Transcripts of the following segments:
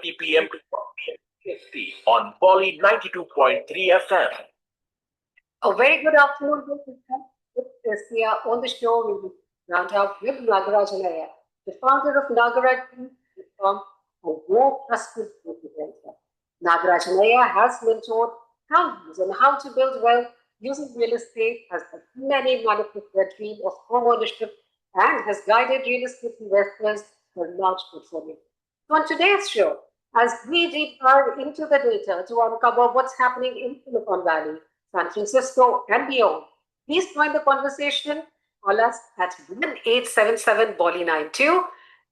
12:30 p.m. to 1 p.m. on Poly 92.3 FM. A very good afternoon, this is Sia. On the show, we will round up with Nagaraj Annaiah, the founder of Nagaraj from a more trusted realtor. Nagaraj Annaiah has mentored thousands on how to build wealth using real estate, has helped many manifest their dream of home ownership, and has guided real estate investors for large portfolio. So on today's show, as we deep dive into the data to uncover what's happening in Silicon Valley, San Francisco, and beyond. Please join the conversation. Call us at 1877 Bolly 92.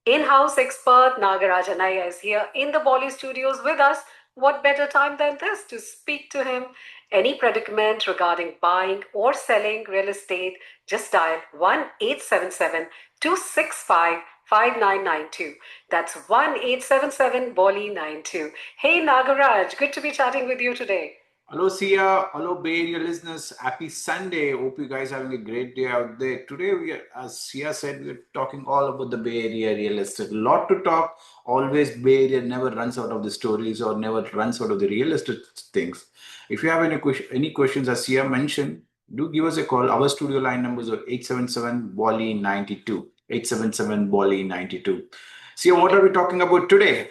In-house expert Nagaraj Annaiah is here in the Bolly studios with us. What better time than this to speak to him? Any predicament regarding buying or selling real estate, just dial 1877 265 5992. That's 1877 Bolly 92. Hey Nagaraj, good to be chatting with you today. Hello, Sia. Hello, Bay Area listeners. Happy Sunday. Hope you guys are having a great day out there. Today, as Sia said, we're talking all about the Bay Area real estate. A lot to talk. Always, Bay Area never runs out of the stories or never runs out of the real estate things. If you have any questions, as Sia mentioned, do give us a call. Our studio line numbers are 877 Bolly 92. 877 Bolly 92. Sia, what are we talking about today?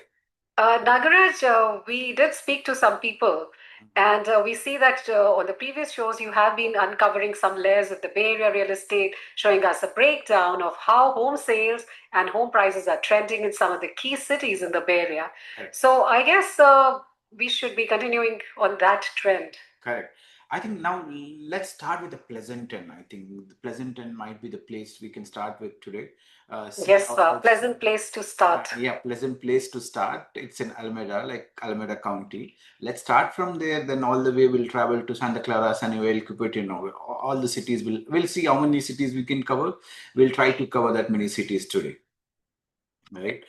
Nagaraj, we did speak to some people, and we see that on the previous shows you have been uncovering some layers of the Bay Area real estate, showing us a breakdown of how home sales and home prices are trending in some of the key cities in the Bay Area. Correct. So I guess we should be continuing on that trend. Correct. I think now let's start with the Pleasanton. I think the Pleasanton might be the place we can start with today. Yes, pleasant place to start. Yeah, pleasant place to start. It's in Alameda, like Alameda County. Let's start from there. Then all the way we'll travel to Santa Clara, Sunnyvale, Cupertino. All the cities we'll see how many cities we can cover. We'll try to cover that many cities today. Right.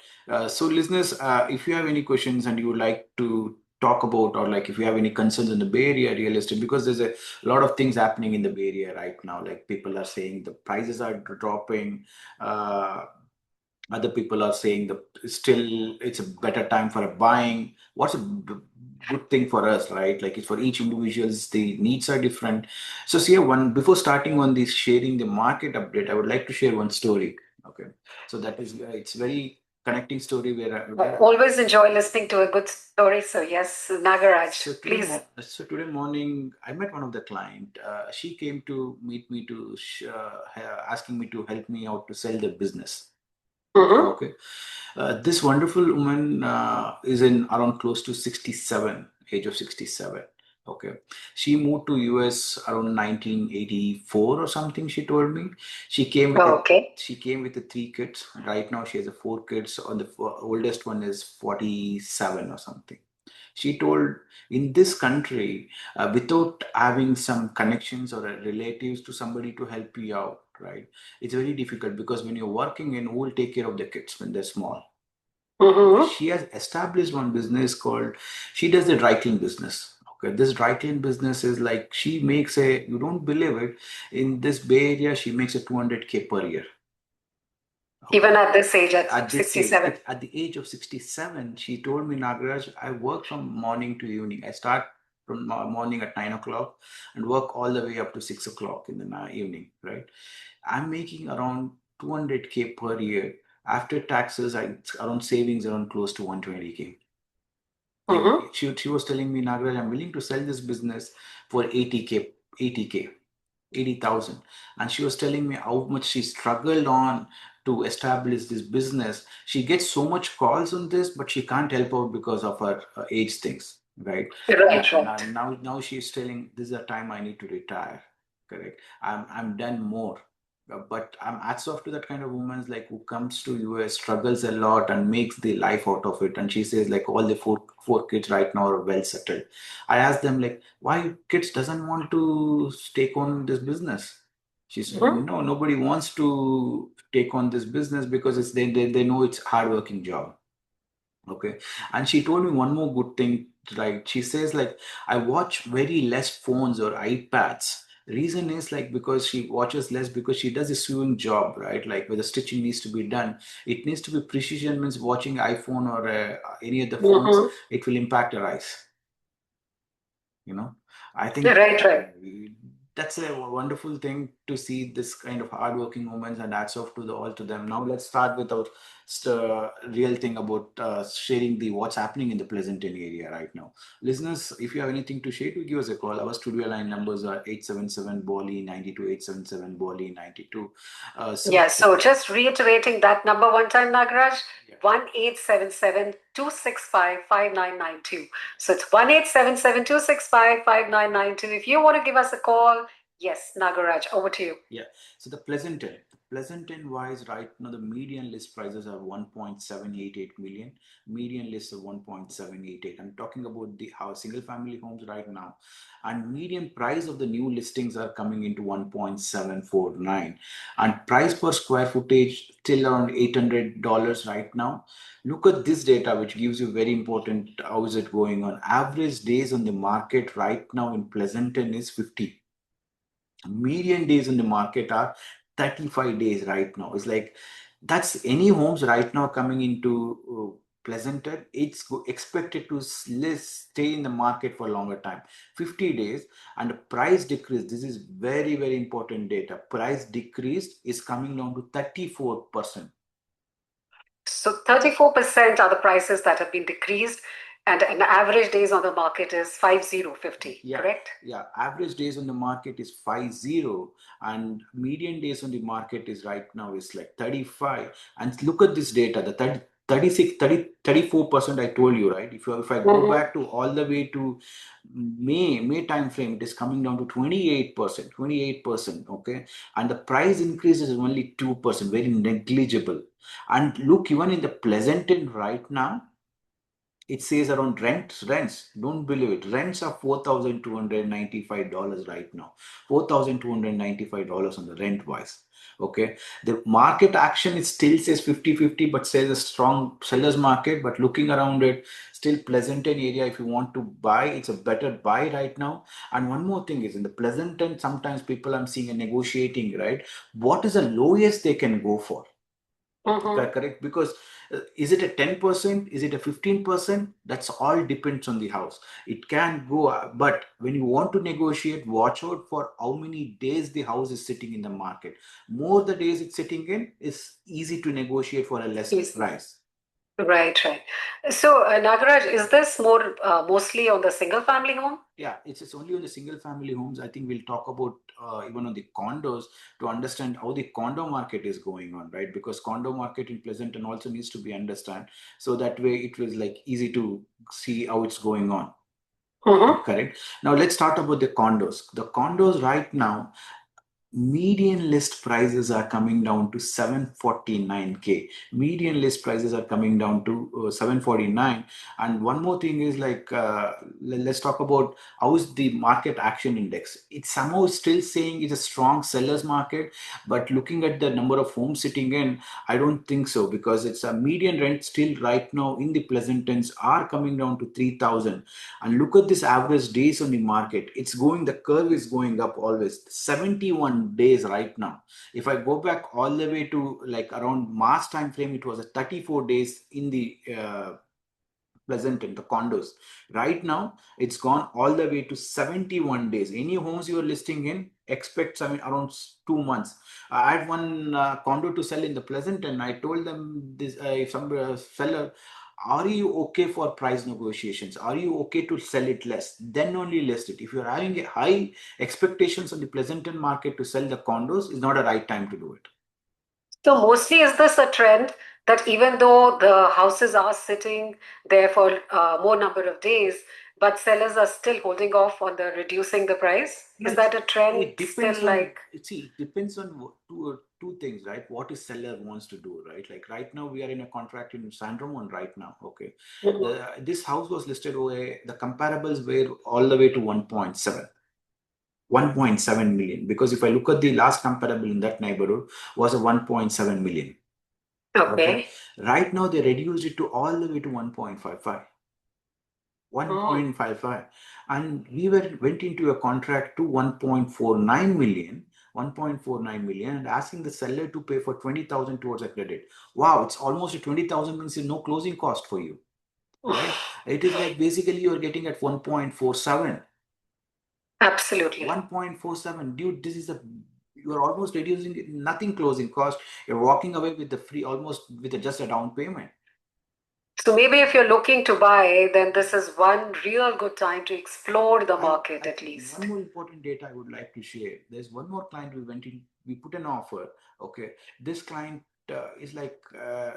So listeners, if you have any questions and you would like to talk about, or like if you have any concerns in the Bay Area real estate, because there's a lot of things happening in the Bay Area right now. Like people are saying the prices are dropping. Other people are saying that still it's a better time for a buying. What's a good thing for us, right? Like it's for each individuals, the needs are different. So see, before starting on this sharing the market update, I would like to share one story. Okay, so that is it's very connecting story where always enjoy listening to a good story. So yes, Nagaraj, please. So today morning, I met one of the client. She came to meet me to asking me to help me out to sell the business. Mm-hmm. Okay. This wonderful woman is in around close to 67, age of 67. Okay. She moved to US around 1984 or something, she told me. She came with she came with the 3 kids. Right now she has 4 kids. On the oldest one is 47 or something. She told in this country, without having some connections or relatives to somebody to help you out, right? It's very difficult because when you're working in, who will take care of the kids when they're small? Mm-hmm. She has established one business called, she does the dry clean business. Okay, this dry clean business is like, she makes you don't believe it, in this Bay Area, she makes a 200K per year. Okay. Even at this age, at 67. At the age of 67, she told me, Nagaraj, I work from morning to evening. I start from morning at 9 o'clock and work all the way up to 6 o'clock in the evening, right? I'm making around 200K per year. After taxes, around savings around close to 120K. Mm-hmm. She was telling me, Nagaraj, I'm willing to sell this business for 80K, 80,000. And she was telling me how much she struggled on to establish this business. She gets so much calls on this, but she can't help out because of her age things, right? Right. Now she's telling, this is the time I need to retire. Correct. I'm done more. But I'm hats off to that kind of woman like who comes to US, struggles a lot and makes the life out of it. And she says like all the four kids right now are well settled. I asked them like, why kids doesn't want to take on this business? She said, no, nobody wants to take on this business because they know it's a hardworking job. Okay. And she told me one more good thing, like she says like, I watch very less phones or iPads Reason is like because she watches less because she does a sewing job, right? Like where the stitching needs to be done, it needs to be precision. Means watching iPhone or any other phones, it will impact her eyes. I think Right. that's a wonderful thing to see this kind of hardworking women, and hats off to all to them. Now let's start with our real thing about sharing what's happening in the Pleasanton area right now. Listeners, if you have anything to share, give us a call. Our studio line numbers are 877 Boli 92, 877 Boli 92. So just reiterating that number one time, Nagaraj, 1-877-265-5992. So it's 1-877-265-5992. If you want to give us a call, yes, Nagaraj, over to you. Yeah. So the Pleasanton wise, right now the median list prices are 1.788 million. Median list of 1.788. I'm talking about the single family homes right now, and median price of the new listings are coming into 1.749, and price per square footage still around $800 right now. Look at this data, which gives you very important how is it going on. Average days on the market right now in Pleasanton is 50. Median days in the market are 35 days right now. It's like that's any homes right now coming into Pleasanton, it's expected to stay in the market for a longer time, 50 days. And the price decrease, this is very, very important data. Price decrease is coming down to 34%. So 34% are the prices that have been decreased, and an average days on the market is 50, correct? Yeah, average days on the market is 50, and median days on the market is right now is like 35. And look at this data, the 34% I told you, right? If I go back to all the way to May time frame, it is coming down to 28%. Okay, and the price increase is only 2%, very negligible. And look, even in the Pleasanton right now, it says around rents. Don't believe it. Rents are $4,295 right now. $4,295 on the rent wise. Okay. The market action, it still says 50-50, but says a strong seller's market. But looking around it, still Pleasanton area, if you want to buy, it's a better buy right now. And one more thing is in the Pleasanton, sometimes people I'm seeing are negotiating, right? What is the lowest they can go for? Correct, because is it a 10%, is it a 15%? That's all depends on the house. It can go, but when you want to negotiate, watch out for how many days the house is sitting in the market. More the days it's sitting in, it's easy to negotiate for a less price. Right. So, Nagaraj, is this mostly on the single family home? Yeah, it's only on the single family homes. I think we'll talk about even on the condos to understand how the condo market is going on, right? Because condo market in Pleasanton also needs to be understood. So that way it was like easy to see how it's going on. Correct. Now let's talk about the condos. The condos right now, median list prices are coming down to 749K. Median list prices are coming down to 749. And one more thing is like, let's talk about how is the market action index. It's somehow still saying it's a strong seller's market, but looking at the number of homes sitting in, I don't think so, because it's a median rent still right now in the Pleasantons are coming down to 3,000. And look at this average days on the market. It's going, the curve is going up always. 71 days right now. If I go back all the way to like around March time frame, it was a 34 days in the Pleasanton, the condos. Right now, it's gone all the way to 71 days. Any homes you are listing in, expect around 2 months. I had one condo to sell in the Pleasanton. I told them this, if some seller, are you okay for price negotiations? Are you okay to sell it less? Then only list it. If you're having a high expectations on the Pleasanton market to sell the condos, it's not a right time to do it. So mostly is this a trend that even though the houses are sitting there for more number of days, but sellers are still holding off on the reducing the price? Is that a trend? It depends still on, it depends on two things, right? What is seller wants to do, right? Like right now we are in a contract in San Ramon right now. Okay. This house was listed away, the comparables were all the way to 1.7 million, because if I look at the last comparable in that neighborhood was a 1.7 million. Okay. Right now they reduced it to all the way to 1.55. 1.55, and we went into a contract to 1.49 million. 1.49 million, and asking the seller to pay for 20,000 towards a credit. Wow, it's almost a 20,000 means no closing cost for you, right? It is like basically you're getting at 1.47. Absolutely. 1.47, dude, this is you're almost reducing nothing closing cost. You're walking away with the free, almost with just a down payment. So maybe if you're looking to buy, then this is one real good time to explore the market at least. One more important data I would like to share. There's one more client we put an offer. Okay, this client is like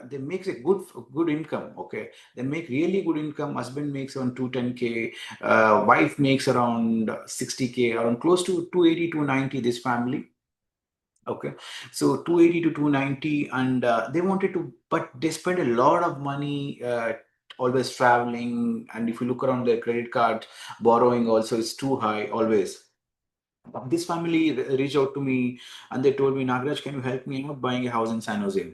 they makes a good income. Okay, they make really good income. Husband makes around 210K, wife makes around 60K, around close to 280 290. This family. Okay, so 280 to 290, and they wanted to, but they spent a lot of money always traveling. And if you look around their credit card borrowing, also is too high always. This family reached out to me and they told me, Nagaraj, can you help me out buying a house in San Jose?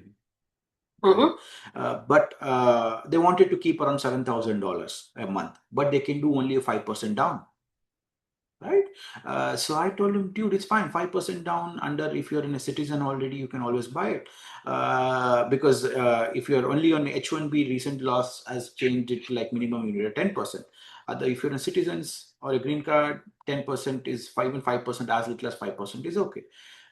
But they wanted to keep around $7,000 a month, but they can do only a 5% down. Right? So I told him, dude, it's fine. 5% down under, if you're in a citizen already, you can always buy it. Because if you're only on H1B, recent laws has changed it to like minimum you need a 10%. If you're a citizens or a green card, 10% is 5%, as little as 5% is okay.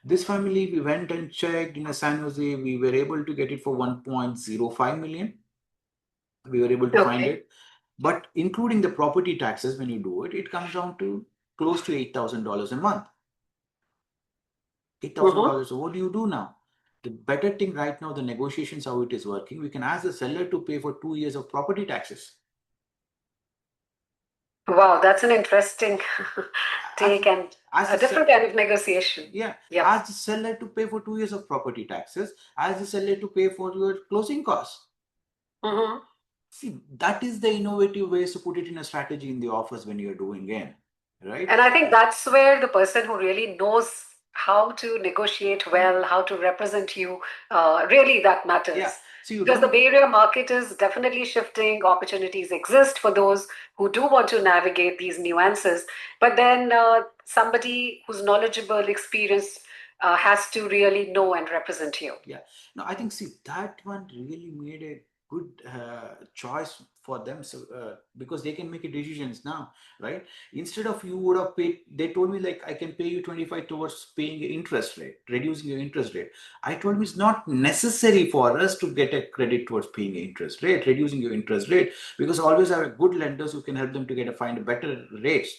This family, we went and checked in a San Jose, we were able to get it for 1.05 million. We were able to find it. But including the property taxes, when you do it, it comes down to close to $8,000 a month. $8,000. So what do you do now? The better thing right now, the negotiations, how it is working, we can ask the seller to pay for 2 years of property taxes. Wow, that's an interesting take and a different kind of negotiation. Yeah. Ask the seller to pay for 2 years of property taxes. Ask the seller to pay for your closing costs. See, that is the innovative ways to put it in a strategy in the offers when you're doing it, right? And I think that's where the person who really knows how to negotiate well, how to represent you, really that matters. Yeah. Because the Bay Area market is definitely shifting. Opportunities exist for those who do want to navigate these nuances. But then somebody who's knowledgeable, experienced, has to really know and represent you. Yeah. No, I think, see, that one really made a good choice for them. So because they can make decisions now, right? Instead of you would have paid, they told me like, I can pay you 25 towards paying your interest rate, reducing your interest rate. I told me it's not necessary for us to get a credit towards paying your interest rate, reducing your interest rate, because always have good lenders who can help them to find a better rates.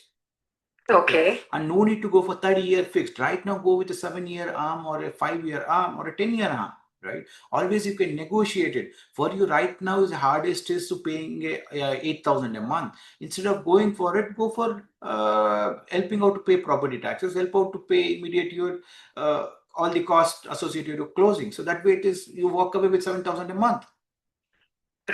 Okay. And no need to go for 30-year fixed. Right now, go with a 7-year arm or a 5-year arm or a 10-year arm. Right? Always you can negotiate it. For you right now, the hardest is to paying 8,000 a month. Instead of going for it, go for helping out to pay property taxes, help out to pay immediate your all the costs associated with closing. So that way it is, you walk away with 7,000 a month.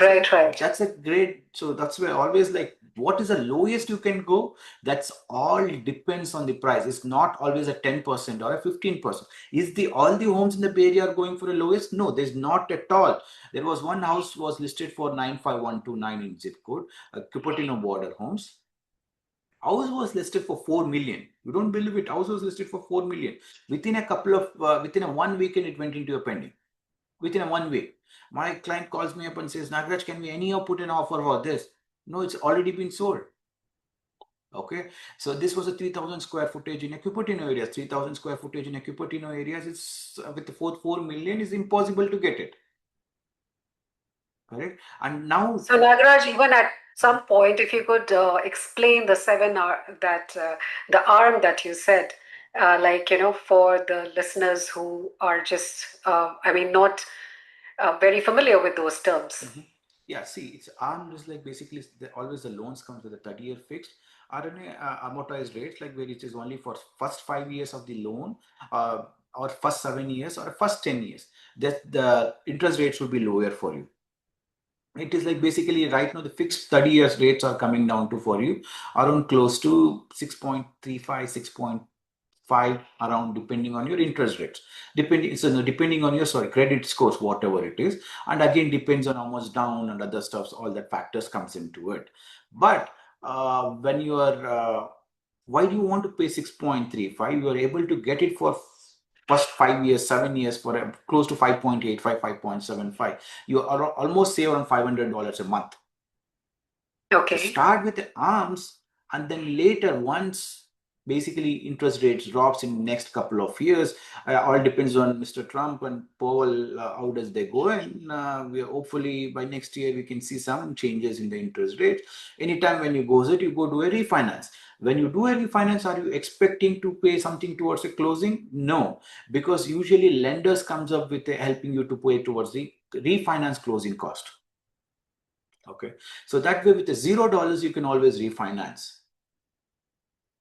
Right, right. That's a great, so that's where always like, what is the lowest you can go? That's all depends on the price. It's not always a 10% or a 15%. Is all the homes in the Bay Area are going for the lowest? No, there's not at all. There was one house was listed for 95129 in zip code, Cupertino border homes. House was listed for 4 million. You don't believe it. House was listed for 4 million. Within a 1 weekend, it went into a pending. Within a 1 week. My client calls me up and says, Nagaraj, can we anyhow put an offer for this? No, it's already been sold. Okay, so this was a 3,000 square footage in a Cupertino area. 3,000 square footage in a Cupertino areas, it's with the 4 million is impossible to get it. Correct? And now, so Nagaraj, even at some point, if you could explain the 7R that the arm that you said, like for the listeners who are just, not very familiar with those terms. Yeah, see, it's arm is like basically always the loans comes with a 30-year fixed RNA amortized rates, like where it is only for first 5 years of the loan, or first 7 years or first 10 years. That the interest rates will be lower for you. It is like basically right now the fixed 30 years rates are coming down to for you around close to 6.35, 6.5 around, depending on your interest rates. Depending on your credit scores, whatever it is, and again depends on how much down and other stuffs, all that factors comes into it. But when you are, why do you want to pay 6.35? You are able to get it for first 5 years, 7 years for close to 5.85, 5.75. You are almost save around $500 a month. Okay. To start with the arms, and then later, once basically interest rates drops in next couple of years, all depends on Mr. Trump and Powell, how does they go, and we are hopefully by next year we can see some changes in the interest rates. Anytime when you go to a refinance. When you do a refinance, are you expecting to pay something towards a closing? No, because usually lenders comes up with helping you to pay towards the refinance closing cost. Okay, so that way with the $0 you can always refinance.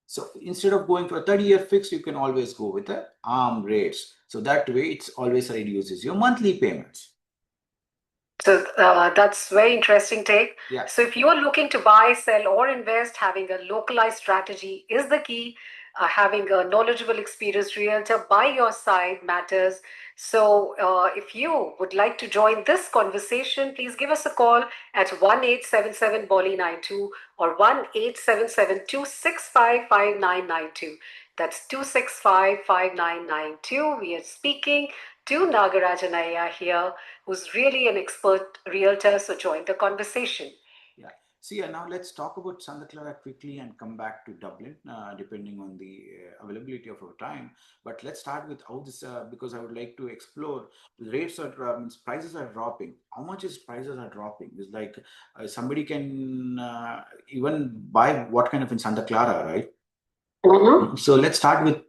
So instead of going for a 30-year fix, you can always go with the arm rates. So that way it's always reduces your monthly payments. So that's very interesting take. Yeah. So if you are looking to buy, sell, or invest, having a localized strategy is the key. Having a knowledgeable, experienced realtor by your side matters. So if you would like to join this conversation, please give us a call at 1-877-BOLI92 or 1-877-265-5992. That's 265-5992. We are speaking to Nagaraj Annaiah here, who's really an expert realtor. So join the conversation. Yeah. See, now let's talk about Santa Clara quickly and come back to Dublin, depending on the availability of our time. But let's start with how this, because I would like to explore the rates are, prices are dropping. How much is prices are dropping? It's like somebody can even buy what kind of in Santa Clara, right? Mm-hmm. So let's start with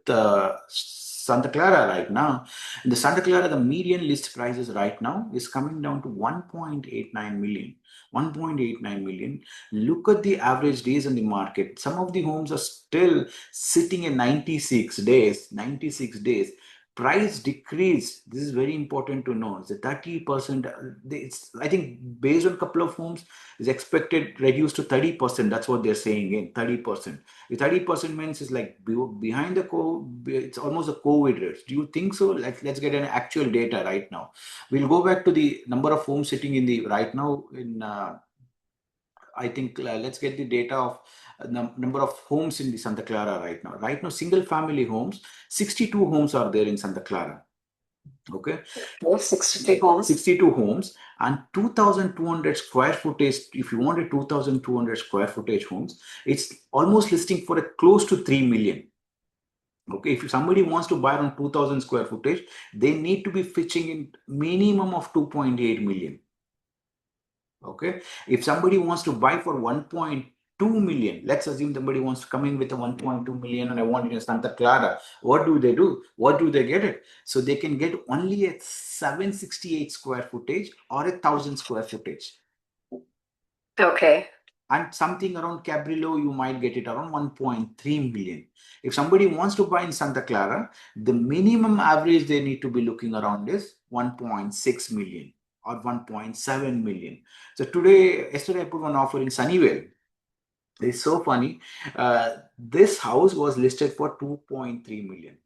Santa Clara right now. In the Santa Clara, the median list prices right now is coming down to 1.89 million. 1.89 million. Look at the average days in the market. Some of the homes are still sitting in 96 days. 96 days. Price decrease. This is very important to know. It's a 30%. I think based on a couple of homes, is expected reduced to 30%. That's what they're saying in 30%. The 30% means is like behind the COVID, it's almost a COVID rate. Do you think so? Let's get an actual data right now. We'll go back to the number of homes sitting in the right now in. I think let's get the data of number of homes in the Santa Clara right now. Right now, single family homes, 62 homes are there in Santa Clara. Okay. 62 homes. 62 homes and 2,200 square footage. If you want a 2,200 square footage homes, it's almost listing for a close to 3 million. Okay, if somebody wants to buy on 2,000 square footage, they need to be pitching in minimum of 2.8 million. Okay, if somebody wants to buy for 1.2 million, let's assume somebody wants to come in with a 1.2 million and I want it in Santa Clara. What do they do? What do they get it? So they can get only a 768 square footage or 1,000 square footage. Okay. And something around Cabrillo, you might get it around 1.3 million. If somebody wants to buy in Santa Clara, the minimum average they need to be looking around is 1.6 million or 1.7 million. So yesterday I put one offer in Sunnyvale. It's so funny. This house was listed for 2.3 million.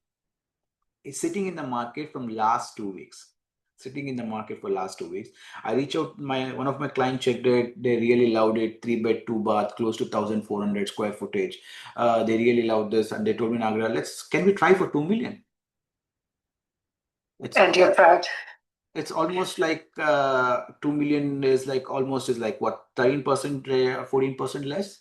It's sitting in the market from last 2 weeks. Sitting in the market for last 2 weeks. I reached out, one of my clients checked it. They really loved it. 3-bed, 2-bath, close to 1,400 square footage. They really loved this, and they told me, Nagaraj, can we try for 2 million? And you're proud. It's almost like 2 million is like almost is like what, 13%, 14% less.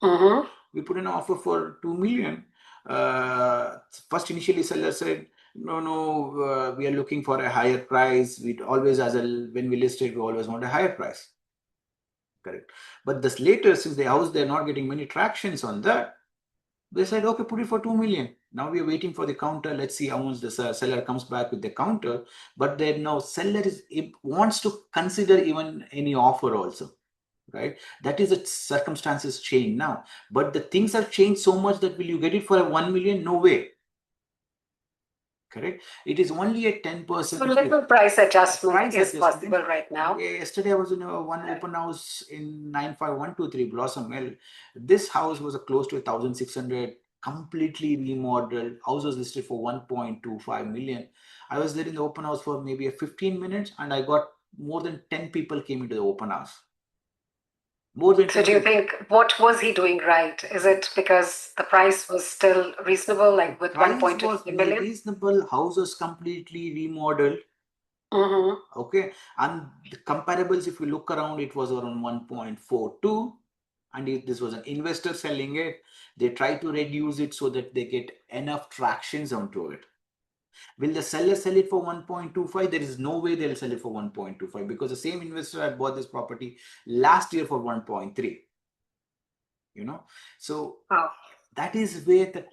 Mm-hmm. We put an offer for 2 million. First, initially, seller said, no, we are looking for a higher price. We always, when we listed, we always want a higher price. Correct. But this later, since the house, they're not getting many tractions on that, they said, okay, put it for 2 million. Now we are waiting for the counter. Let's see how much the seller comes back with the counter. But then now seller wants to consider even any offer also. Right, that is the circumstances change now, but the things have changed so much that will you get it for a 1 million? No way. Correct. It is only a 10%. So little price adjustment is possible right now. Yesterday I was in one open house in 95123 Blossom Hill. This house was close to 1,600, completely remodeled. House was listed for 1.25 million. I was there in the open house for maybe 15 minutes, and I got more than 10 people came into the open house. More than So do you think, what was he doing right? Is it because the price was still reasonable, like with price was 1.2 million? reasonable, houses completely remodeled. Mm-hmm. Okay, and the comparables, if you look around, it was around 1.42, and if this was an investor selling it, they try to reduce it so that they get enough tractions onto it. Will the seller sell it for 1.25? There is no way they'll sell it for 1.25 because the same investor had bought this property last year for 1.3. So that is where the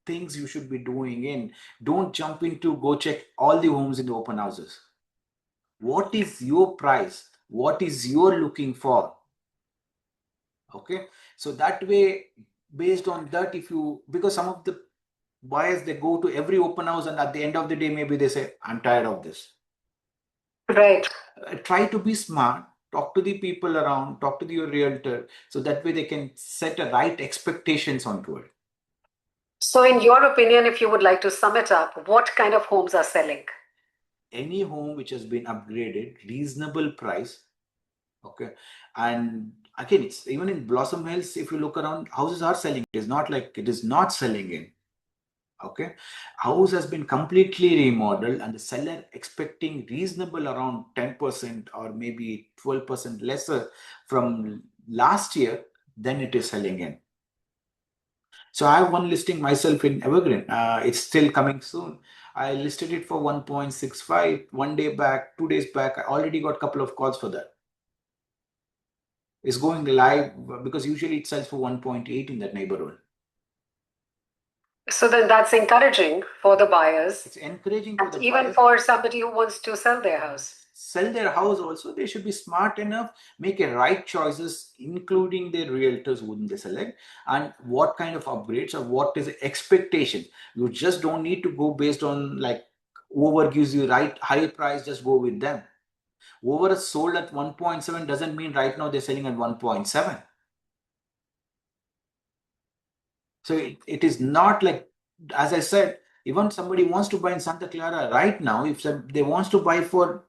things you should be doing in. Don't jump into go check all the homes in the open houses. What is your price? What is you're looking for? Okay, so that way, based on that, because some of the buyers, they go to every open house and at the end of the day maybe they say, I'm tired of this. Right. Try to be smart, talk to the people around, talk to your realtor, so that way they can set a right expectations onto it. So in your opinion, if you would like to sum it up, what kind of homes are selling? Any home which has been upgraded, reasonable price. Okay, and again, it's even in Blossom Hills, if you look around, houses are selling. It is not like it is not selling in. Okay, house has been completely remodeled and the seller expecting reasonable around 10% or maybe 12% lesser from last year, then it is selling in. So I have one listing myself in Evergreen. It's still coming soon. I listed it for 1.65 one day back, 2 days back. I already got a couple of calls for that. It's going live because usually it sells for 1.8 in that neighborhood. So then that's encouraging for the buyers. It's encouraging for And the even buyers. for somebody who wants to sell their house. Sell their house also, they should be smart enough, make a right choices, including their realtors whom they select, and what kind of upgrades or what is the expectation. You just don't need to go based on like whoever gives you right high price, just go with them. Whoever is sold at 1.7 doesn't mean right now they're selling at 1.7. So it is not like, as I said, even somebody wants to buy in Santa Clara right now, if they wants to buy for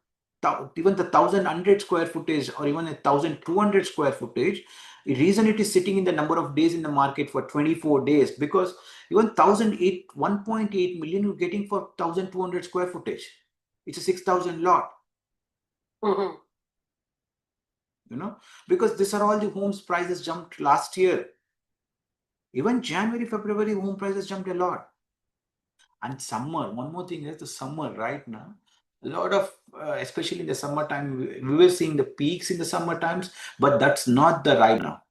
even the 1,100 square footage or even 1,200 square footage, the reason it is sitting in the number of days in the market for 24 days, because even 1.8 million you're getting for 1,200 square footage. It's a 6,000 lot. Mm-hmm. Because these are all the homes prices jumped last year. Even January, February, home prices jumped a lot. And summer, one more thing is the summer right now. A lot of, especially in the summertime, we were seeing the peaks in the summer times, but that's not the right now.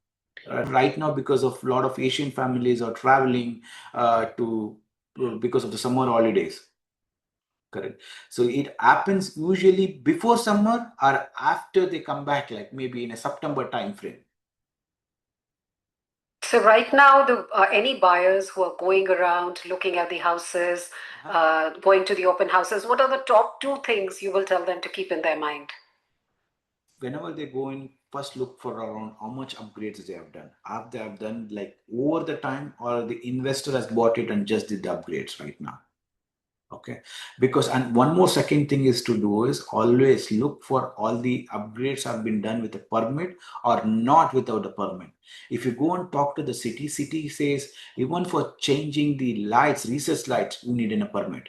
Right now, because of a lot of Asian families are traveling because of the summer holidays. Correct. So it happens usually before summer or after they come back, like maybe in a September time frame. So right now, any buyers who are going around looking at the houses, going to the open houses, what are the top 2 things you will tell them to keep in their mind? Whenever they go in, first look for around how much upgrades they have done. Have they have done like over the time, or the investor has bought it and just did the upgrades right now? Okay, because, and one more second thing is to do is always look for all the upgrades have been done with a permit or not without a permit. If you go and talk to the city says even for changing the lights, recess lights, you need a permit.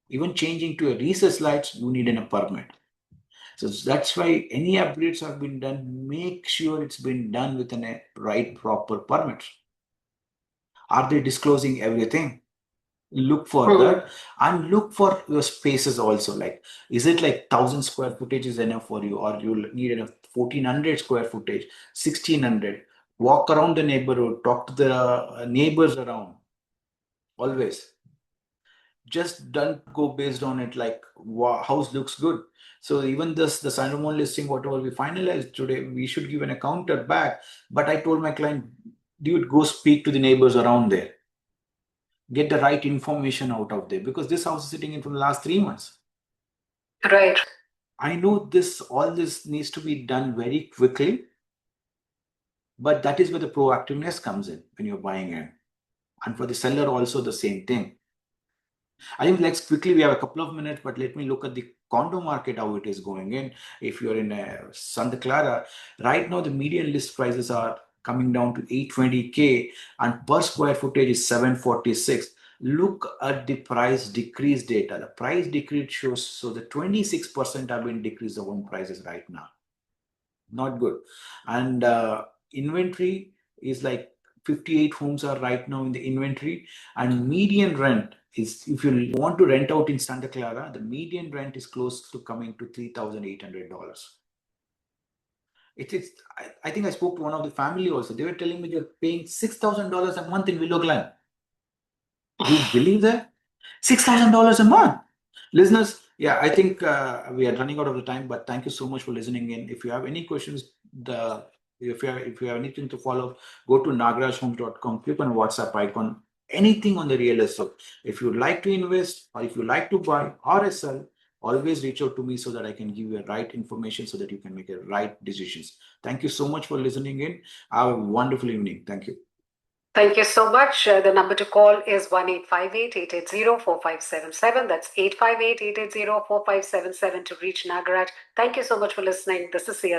Even changing to a recess lights, you need a permit. So that's why any upgrades have been done, make sure it's been done with a right proper permit. Are they disclosing everything? Look for that, and look for your spaces also. Like, is it like 1,000 square footage is enough for you, or you need enough 1,400 square footage, 1,600? Walk around the neighborhood, talk to the neighbors around. Always. Just don't go based on it like wow, house looks good. So even this the Sandomon listing, whatever we finalized today, we should give an counter back. But I told my client, dude, go speak to the neighbors around there. Get the right information out of there, because this house is sitting in from the last 3 months. Right. I know all this needs to be done very quickly, but that is where the proactiveness comes in when you're buying in. And for the seller also the same thing. I think let's quickly, we have a couple of minutes, but let me look at the condo market, how it is going in. If you're in Santa Clara, right now the median list prices are coming down to 820K and per square footage is 746. Look at the price decrease data. The price decrease shows, so the 26% have been decreased the home prices right now. Not good. And inventory is like 58 homes are right now in the inventory, and median rent is, if you want to rent out in Santa Clara, the median rent is close to coming to $3,800. I think I spoke to one of the family also. They were telling me they're paying $6,000 a month in Willow Glen. Do you believe that? $6,000 a month. Listeners, yeah, I think we are running out of the time, but thank you so much for listening in. If you have any questions, if you have anything to follow, go to nagarajhomes.com, click on WhatsApp icon, anything on the real estate. If you like to invest or if you like to buy or sell, always reach out to me so that I can give you the right information so that you can make the right decisions. Thank you so much for listening in. Have a wonderful evening. Thank you. Thank you so much. The number to call is 1-858-880-4577. That's 858-880-4577 to reach Nagaraj. Thank you so much for listening. This is Sia